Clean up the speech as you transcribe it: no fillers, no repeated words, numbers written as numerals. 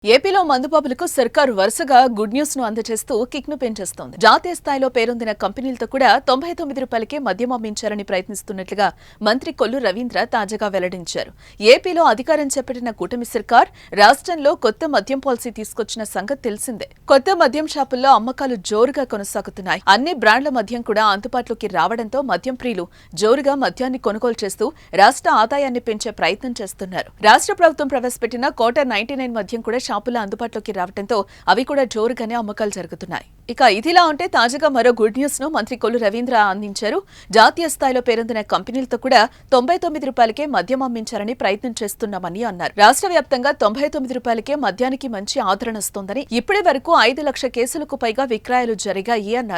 ఏపీలో మందుబాబులకు సర్కారు వరుసగా గుడ్ న్యూస్ ను అందజేస్తూ కిక్ ను పెంచేస్తోంది. జాతీయ స్థాయిలో పేరొందిన కంపెనీలతో కూడా 99 రూపాయలకే మద్యం అమ్మించాలని ప్రయత్నిస్తున్నట్లుగా మంత్రి కొల్లు రవీంద్ర తాజాగా వెల్లడించారు. ఏపీలో అధికారం చేపట్టిన కూటమి సర్కార్ రాష్ట్రంలో కొత్త మద్యం పాలసీ తీసుకొచ్చిన సంగతి తెలిసిందే. కొత్త మద్యం షాపుల్లో అమ్మకాలు జోరుగా కొనసాగుతున్నాయి. అన్ని బ్రాండ్ల మద్యం కూడా అందుబాటులోకి రావడంతో మద్యం ప్రియులు జోరుగా మద్యాన్ని కొనుగోలు చేస్తూ రాష్ట్ర ఆదాయాన్ని పెంచే ప్రయత్నం చేస్తున్నారు. రాష్ట్ర ప్రభుత్వం ప్రవేశపెట్టిన క్వార్టర్ 99 మద్యం కూడా షాపుల అందుబాటులోకి రావడంతో అవి కూడా జోరుగానే అమ్మకాలు జరుగుతున్నాయి. ఇక ఇదిలా ఉంటే తాజాగా మరో గుడ్ న్యూస్ ను మంత్రి కొల్లు రవీంద్ర అందించారు. జాతీయ స్థాయిలో పేరొందిన కంపెనీలతో కూడా 99 రూపాయలకే మద్యం అమ్మించాలని ప్రయత్నం చేస్తున్నామని అన్నారు. రాష్ట్ర వ్యాప్తంగా 99 రూపాయలకే మద్యానికి మంచి ఆదరణ వస్తోందని, ఇప్పటి వరకు 5 లక్షల కేసులకు పైగా విక్రయాలు జరిగాయి అన్నారు.